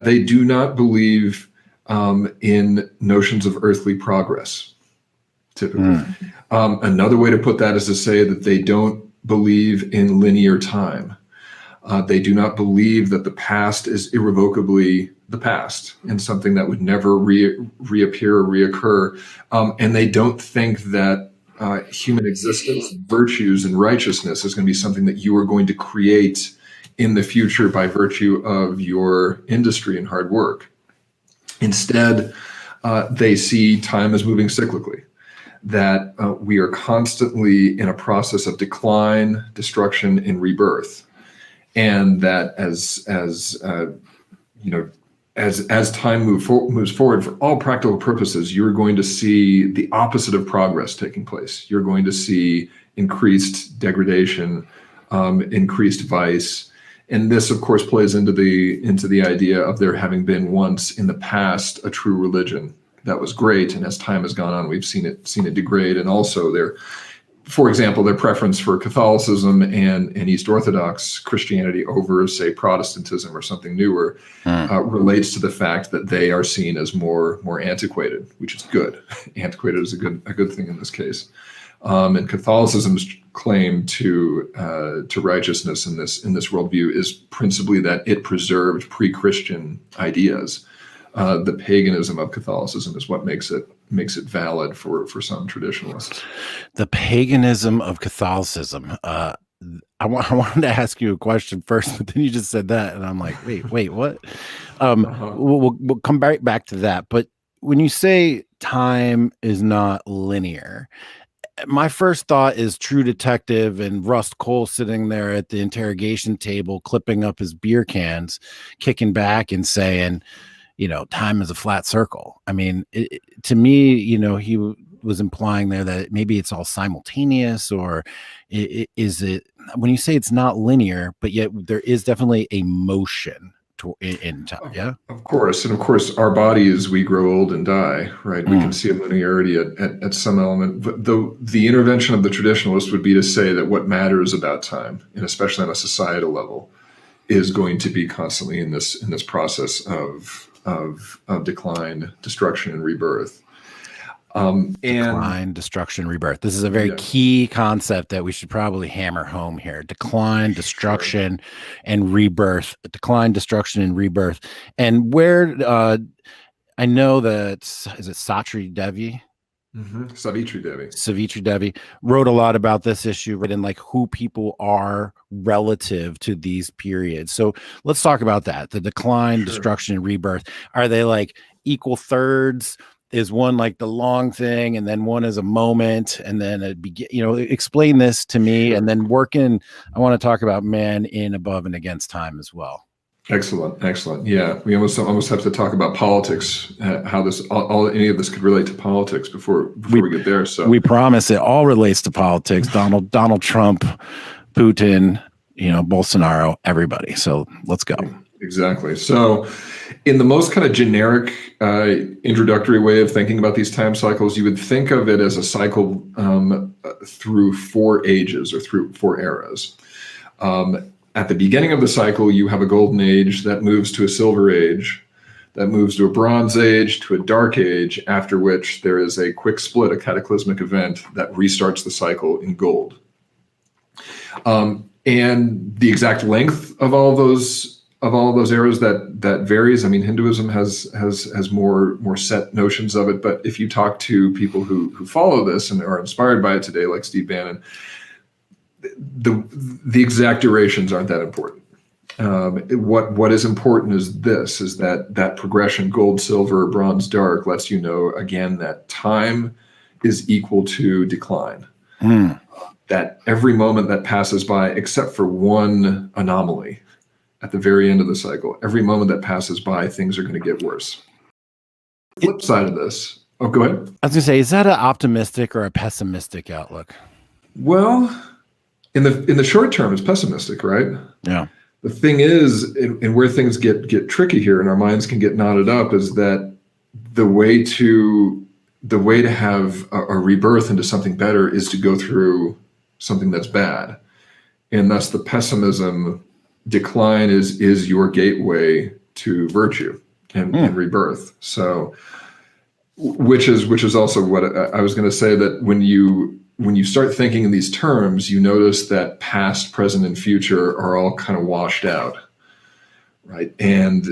they do not believe in notions of earthly progress, typically. Another way to put that is to say that they don't believe in linear time. They do not believe that the past is irrevocably the past and something that would never reappear or reoccur. And they don't think that human existence, virtues, and righteousness is going to be something that you are going to create in the future by virtue of your industry and hard work. Instead, they see time as moving cyclically, that we are constantly in a process of decline, destruction, and rebirth. And that as time moves forward, for all practical purposes, you're going to see the opposite of progress taking place. You're going to see increased degradation, increased vice, and this, of course, plays into the idea of there having been once in the past a true religion that was great, and as time has gone on, we've seen it degrade, and also for example, their preference for Catholicism and East Orthodox Christianity over, say, Protestantism or something newer relates to the fact that they are seen as more antiquated, which is good. Antiquated is a good thing in this case. And Catholicism's claim to righteousness in this worldview is principally that it preserved pre-Christian ideas. The paganism of Catholicism is what makes it valid for some traditionalists. The paganism of Catholicism. I wanted to ask you a question first, but then you just said that, and I'm like, wait, what? We'll come back to that. But when you say time is not linear, my first thought is True Detective and Rust Cole sitting there at the interrogation table, clipping up his beer cans, kicking back and saying, time is a flat circle. I mean, to me, he was implying there that maybe it's all simultaneous, or is it, when you say it's not linear, but yet there is definitely a motion in time. Yeah, of course. And of course, our bodies, we grow old and die, right? We can see a linearity at some element, but the intervention of the traditionalist would be to say that what matters about time, and especially on a societal level, is going to be constantly in this process of decline, destruction, and rebirth. Decline, destruction, rebirth. This is a very key concept that we should probably hammer home here. Decline, destruction, and rebirth. Decline, destruction, and rebirth. And where I know that, is it Satri Devi? Savitri Devi wrote a lot about this issue, right, and like who people are relative to these periods. So let's talk about that. The decline, destruction, and rebirth. Are they like equal thirds? Is one like the long thing, and then one is a moment, and then explain this to me, and then I want to talk about man in, above, and against time as well. Excellent. Yeah, we almost have to talk about politics, how this any of this could relate to politics before we get there. So we promise it all relates to politics. Donald Trump, Putin, Bolsonaro, everybody. So let's go. Exactly. So in the most kind of generic introductory way of thinking about these time cycles, you would think of it as a cycle through 4 ages or through 4 eras. At the beginning of the cycle, you have a golden age that moves to a silver age, that moves to a bronze age, to a dark age, after which there is a quick split, a cataclysmic event that restarts the cycle in gold. And the exact length of all of those eras that varies. I mean, Hinduism has more set notions of it, but if you talk to people who follow this and are inspired by it today, like Steve Bannon, the exact durations aren't that important. What is important is that progression, gold, silver, bronze, dark, lets you know again that time is equal to decline. That every moment that passes by, except for one anomaly at the very end of the cycle, every moment that passes by, things are going to get worse. Flip side of this. Oh, go ahead. I was going to say, is that an optimistic or a pessimistic outlook? Well, in the short term, it's pessimistic, right? Yeah. The thing is, and where things get tricky here, and our minds can get knotted up, is that the way to have a rebirth into something better is to go through something that's bad, and thus the pessimism decline is your gateway to virtue and rebirth. So, which is also what I was going to say, that when you start thinking in these terms, you notice that past, present, and future are all kind of washed out, right? And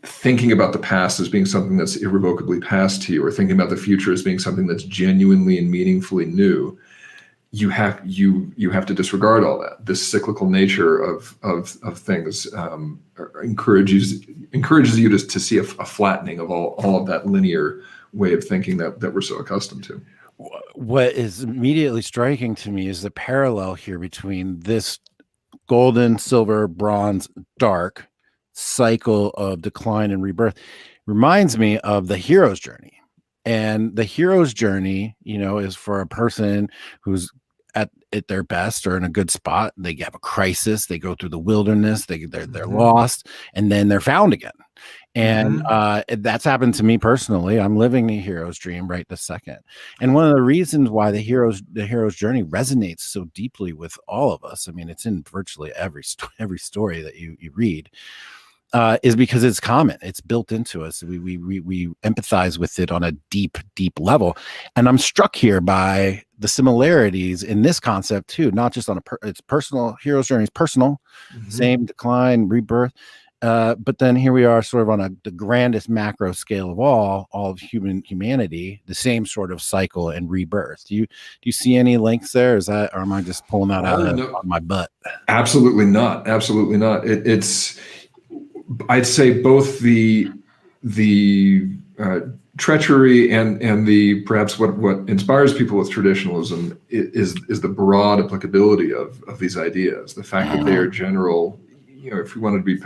thinking about the past as being something that's irrevocably past to you, or thinking about the future as being something that's genuinely and meaningfully new, you have to disregard all that. This cyclical nature of things encourages you to see a flattening of all of that linear way of thinking that we're so accustomed to. What is immediately striking to me is the parallel here between this golden, silver, bronze, dark cycle of decline and rebirth. Reminds me of the hero's journey. And the hero's journey, is for a person who's at their best or in a good spot. They have a crisis, they go through the wilderness, they're lost, and then they're found again. And that's happened to me personally. I'm living the hero's dream right this second. And one of the reasons why the hero's journey resonates so deeply with all of us, I mean, it's in virtually every story that you read, is because it's common. It's built into us. We empathize with it on a deep level. And I'm struck here by the similarities in this concept too, not just on it's personal. Hero's journey is personal, same decline, rebirth. But then here we are sort of on the grandest macro scale of all of humanity, the same sort of cycle and rebirth. Do you see any links there? Or am I just pulling that out of my butt? Absolutely not. Absolutely not. It's, I'd say both the treachery and the perhaps what inspires people with traditionalism is the broad applicability of these ideas. The fact that they are general. If we wanted to be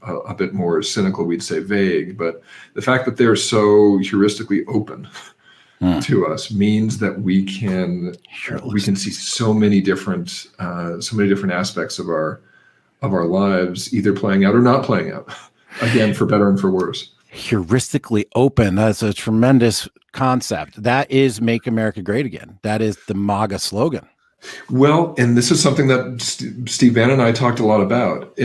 a bit more cynical, we'd say vague. But the fact that they're so heuristically open to us means that we can see so many different aspects of our lives either playing out or not playing out. Again, for better and for worse. Heuristically open. That's a tremendous concept. That is "Make America Great Again." That is the MAGA slogan. Well, and this is something that Steve Bannon and I talked a lot about.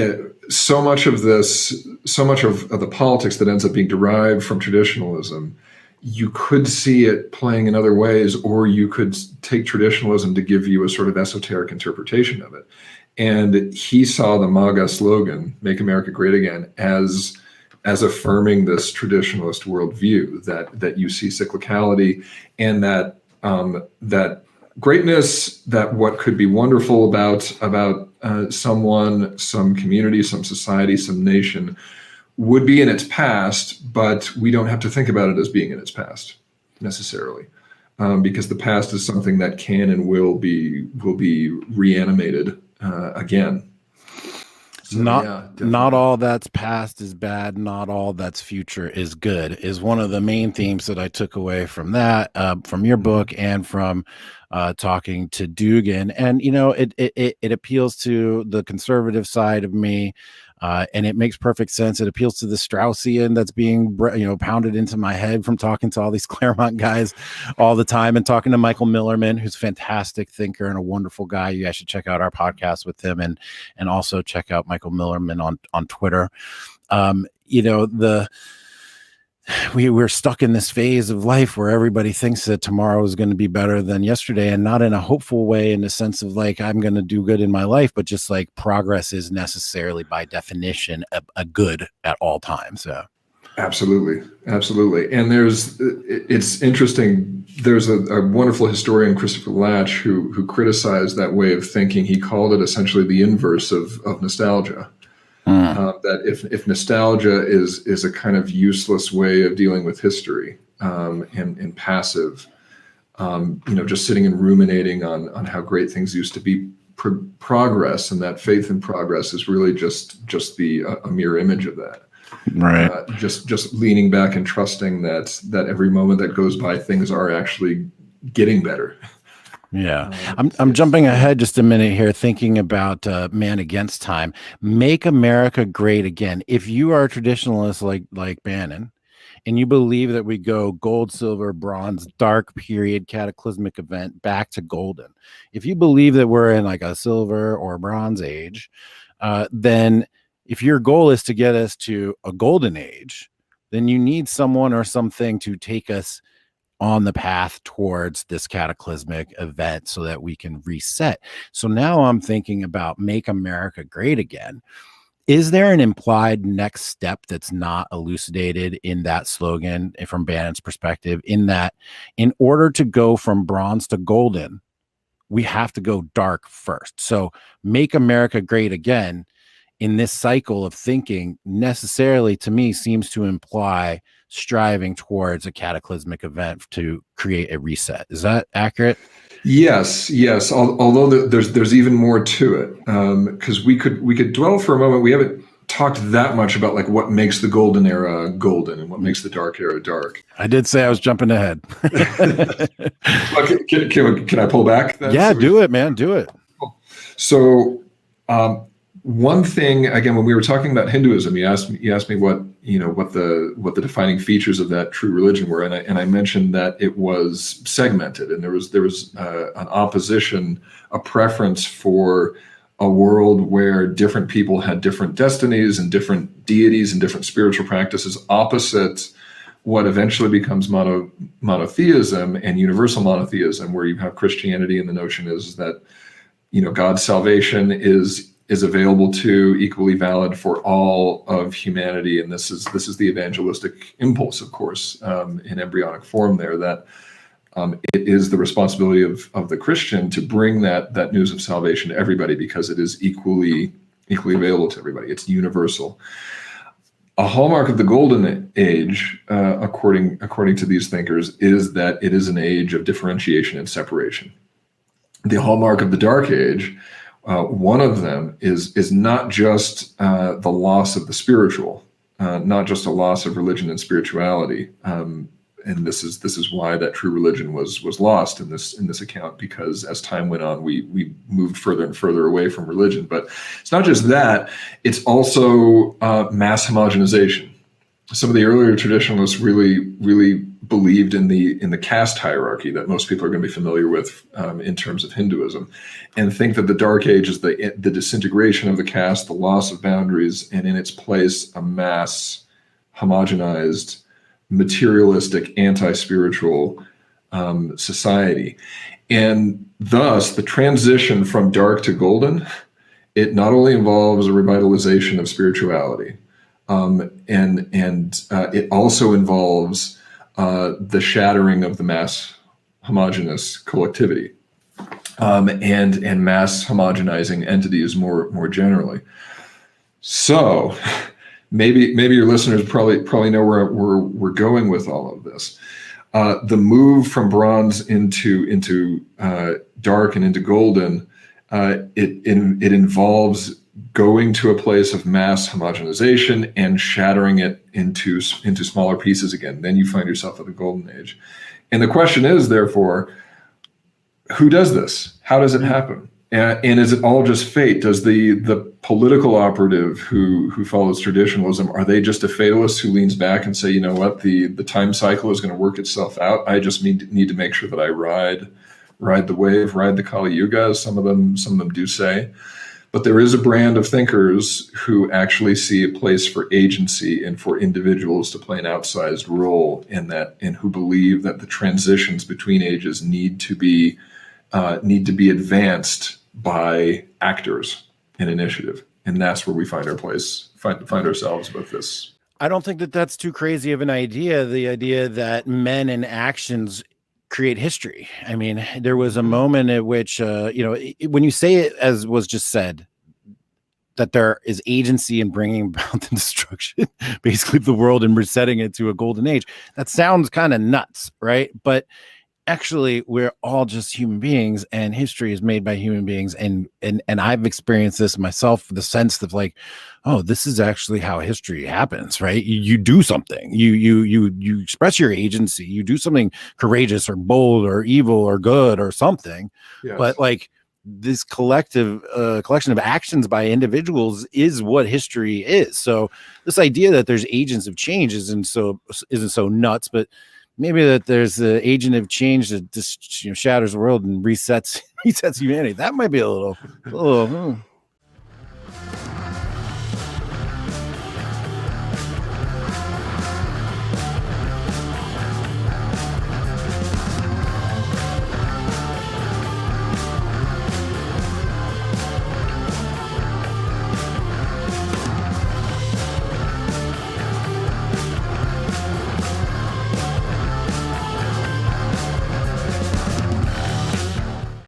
So much of the politics that ends up being derived from traditionalism, you could see it playing in other ways, or you could take traditionalism to give you a sort of esoteric interpretation of it. And he saw the MAGA slogan, "Make America Great Again," as affirming this traditionalist worldview that you see cyclicality, and that greatness, that what could be wonderful about someone, some community, some society, some nation would be in its past, but we don't have to think about it as being in its past necessarily, because the past is something that can and will be reanimated again. So, not all that's past is bad. Not all that's future is good, is one of the main themes that I took away from that, from your book, and from talking to Dugan. And, it appeals to the conservative side of me. And it makes perfect sense. It appeals to the Straussian that's being, pounded into my head from talking to all these Claremont guys all the time, and talking to Michael Millerman, who's a fantastic thinker and a wonderful guy. You guys should check out our podcast with him, and also check out Michael Millerman on Twitter. We're stuck in this phase of life where everybody thinks that tomorrow is going to be better than yesterday, and not in a hopeful way, in the sense of like, I'm going to do good in my life, but just like progress is necessarily by definition a good at all times. Yeah. Absolutely. And it's interesting. There's a wonderful historian, Christopher Latch, who criticized that way of thinking. He called it essentially the inverse of nostalgia. That if nostalgia is a kind of useless way of dealing with history, and passive, just sitting and ruminating on how great things used to be, progress, and that faith in progress is really just a mirror image of that. Right. Just leaning back and trusting that every moment that goes by, things are actually getting better. Yeah. I'm jumping ahead just a minute here, thinking about Man Against Time. Make America Great Again. If you are a traditionalist like Bannon, and you believe that we go gold, silver, bronze, dark period, cataclysmic event, back to golden. If you believe that we're in like a silver or bronze age, then if your goal is to get us to a golden age, then you need someone or something to take us on the path towards this cataclysmic event so that we can reset. So now I'm thinking about Make America Great Again. Is there an implied next step that's not elucidated in that slogan from Bannon's perspective, in that in order to go from bronze to golden, we have to go dark first? So Make America Great Again in this cycle of thinking necessarily, to me, seems to imply striving towards a cataclysmic event to create a reset. Is that accurate? Yes. Although there's even more to it, because we could dwell for a moment. We haven't talked that much about like what makes the golden era golden and what makes the dark era dark. I did say I was jumping ahead. Well, can I pull back? Yeah, do it, man. Do it. So, one thing again, when we were talking about Hinduism, you asked me what the defining features of that true religion were, and I mentioned that it was segmented, and there was an opposition, a preference for a world where different people had different destinies and different deities and different spiritual practices, opposite what eventually becomes monotheism and universal monotheism, where you have Christianity, and the notion is that God's salvation is available to, equally valid for all of humanity, and this is the evangelistic impulse, of course, in embryonic form there, that it is the responsibility of the Christian to bring that news of salvation to everybody, because it is equally available to everybody. It's universal. A hallmark of the golden age, according to these thinkers, is that it is an age of differentiation and separation. The hallmark of the dark age, one of them is not just the loss of the spiritual, not just a loss of religion and spirituality, and this is why that true religion was lost in this account, because as time went on, we moved further and further away from religion. But it's not just that; it's also mass homogenization. Some of the earlier traditionalists really believed in the caste hierarchy that most people are going to be familiar with in terms of Hinduism, and think that the Dark Age is the disintegration of the caste, the loss of boundaries, and in its place a mass homogenized, materialistic, anti-spiritual society. And thus the transition from dark to golden, it not only involves a revitalization of spirituality, and it also involves the shattering of the mass homogenous collectivity, and mass homogenizing entities more generally. So maybe your listeners probably know where we're going with all of this. The move from bronze into dark and into golden, it involves going to a place of mass homogenization and shattering it into smaller pieces again. Then you find yourself at the golden age. And the question is, therefore, who does this? How does it happen? And is it all just fate? Does the political operative who follows traditionalism, are they just a fatalist who leans back and say, you know what, the time cycle is going to work itself out. I just need to make sure that I ride the wave, ride the Kali Yuga, as some of them do say. But there is a brand of thinkers who actually see a place for agency and for individuals to play an outsized role in that, and who believe that the transitions between ages need to be advanced by actors and initiative, and that's where we find ourselves with this. I don't think that that's too crazy of an idea. The idea that men and actions create history. I mean, there was a moment at which, when you say it, as was just said, that there is agency in bringing about the destruction, basically, of the world and resetting it to a golden age, that sounds kind of nuts, right? But actually, we're all just human beings, and history is made by human beings. And I've experienced this myself, the sense of like, oh, this is actually how history happens, right? You do something, you express your agency, you do something courageous or bold or evil or good or something. Yes. But like this collection of actions by individuals is what history is. So this idea that there's agents of change isn't so nuts, but maybe that there's an agent of change that just shatters the world and resets humanity. That might be a little.